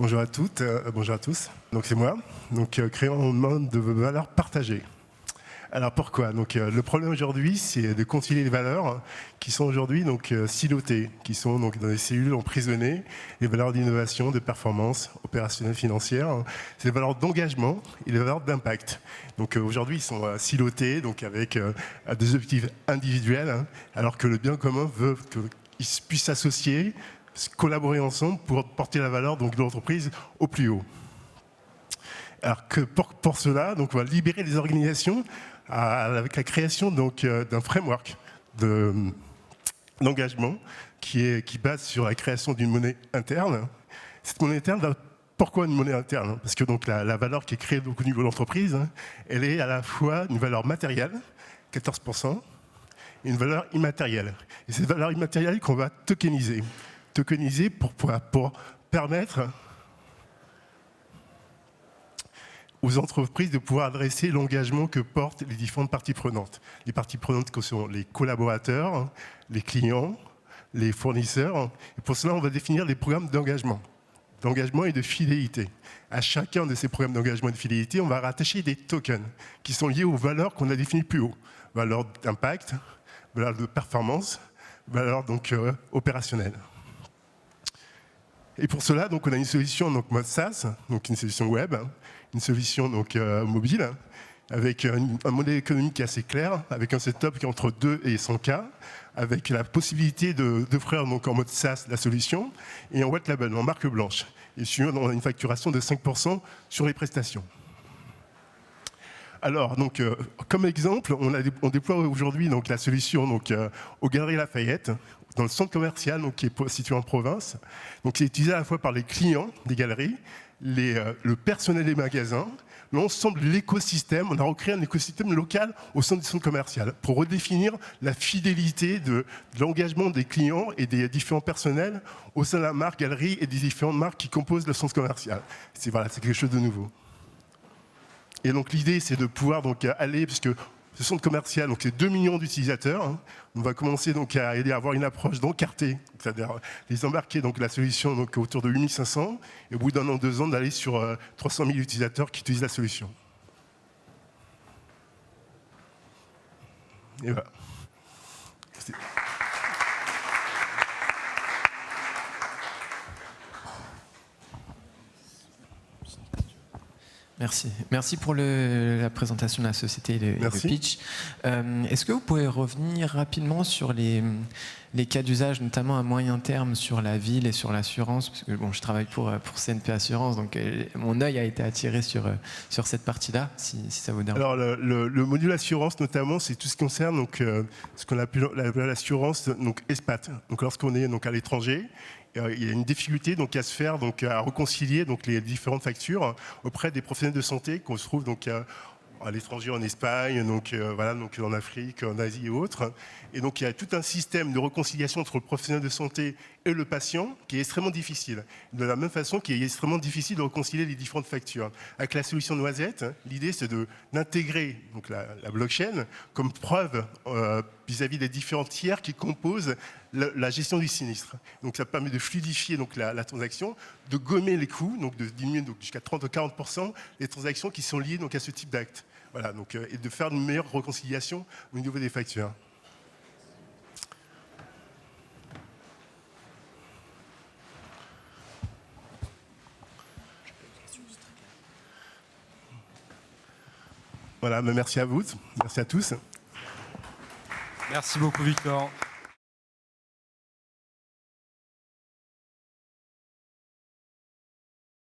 Bonjour à toutes, bonjour à tous. Donc c'est moi. Donc créons un monde de valeurs partagées. Alors pourquoi? Donc le problème aujourd'hui, c'est de concilier les valeurs qui sont aujourd'hui donc silotées, qui sont donc dans des cellules emprisonnées, les valeurs d'innovation, de performance opérationnelle, financière, c'est les valeurs d'engagement et les valeurs d'impact. Donc aujourd'hui, ils sont silotés, donc avec des objectifs individuels, alors que le bien commun veut qu'ils puissent s'associer, collaborer ensemble pour porter la valeur donc, de l'entreprise au plus haut. Alors que pour cela, donc, on va libérer les organisations avec la création d'un framework d'engagement qui base sur la création d'une monnaie interne. Cette monnaie interne, pourquoi une monnaie interne? Parce que donc, la valeur qui est créée donc, au niveau de l'entreprise, elle est à la fois une valeur matérielle, 14%, et une valeur immatérielle. Et cette valeur immatérielle qu'on va tokeniser pour permettre aux entreprises de pouvoir adresser l'engagement que portent les différentes parties prenantes. Les parties prenantes que sont les collaborateurs, les clients, les fournisseurs. Et pour cela, on va définir des programmes d'engagement et de fidélité. À chacun de ces programmes d'engagement et de fidélité, on va rattacher des tokens qui sont liés aux valeurs qu'on a définies plus haut. Valeurs d'impact, valeurs de performance, valeurs donc opérationnelles. Et pour cela, donc, on a une solution donc, mode SaaS, donc une solution web, une solution donc, mobile, avec un modèle économique assez clair, avec un setup qui est entre 2 et 100K, avec la possibilité d'offrir donc, en mode SaaS la solution, et en white label, en marque blanche. Et on a une facturation de 5% sur les prestations. Alors, donc, comme exemple, on déploie aujourd'hui donc, la solution donc, aux Galeries Lafayette, dans le centre commercial donc, qui est situé en province. Donc, c'est utilisé à la fois par les clients des galeries, le personnel des magasins, l'ensemble de l'écosystème. On a recréé un écosystème local au sein du centre commercial pour redéfinir la fidélité de l'engagement des clients et des différents personnels au sein de la marque galerie et des différentes marques qui composent le centre commercial. C'est quelque chose de nouveau. Et donc l'idée, c'est de pouvoir donc, aller, puisque ce centre commercial, donc c'est 2 millions d'utilisateurs. On va commencer donc à avoir une approche d'encarter, c'est-à-dire les embarquer donc la solution donc autour de 8500 et au bout d'un an, 2 ans, d'aller sur 300 000 utilisateurs qui utilisent la solution. Et voilà. Merci pour la présentation de la société et le pitch. Est-ce que vous pouvez revenir rapidement sur les cas d'usage, notamment à moyen terme, sur la ville et sur l'assurance? Parce que bon, je travaille pour CNP Assurance, donc mon œil a été attiré sur cette partie-là, si ça vous dérange. Alors, le module assurance, notamment, c'est tout ce qui concerne donc, ce qu'on appelle l'assurance ESPAT. Donc, lorsqu'on est donc, à l'étranger, il y a une difficulté donc, à se faire, donc, à réconcilier donc, les différentes factures auprès des professionnels de santé qu'on se trouve donc, à l'étranger, en Espagne, donc, voilà, donc en Afrique, en Asie et autres. Et donc il y a tout un système de réconciliation entre le professionnel de santé et le patient qui est extrêmement difficile. De la même façon qu'il est extrêmement difficile de réconcilier les différentes factures. Avec la solution Noisette, l'idée c'est d'intégrer la blockchain comme preuve vis-à-vis des différents tiers qui composent la gestion du sinistre. Donc ça permet de fluidifier donc, la transaction, de gommer les coûts, donc de diminuer donc, jusqu'à 30 ou 40% les transactions qui sont liées donc, à ce type d'acte. Voilà, donc, et de faire une meilleure réconciliation au niveau des factures. Voilà, merci à vous, merci à tous. Merci beaucoup Victor.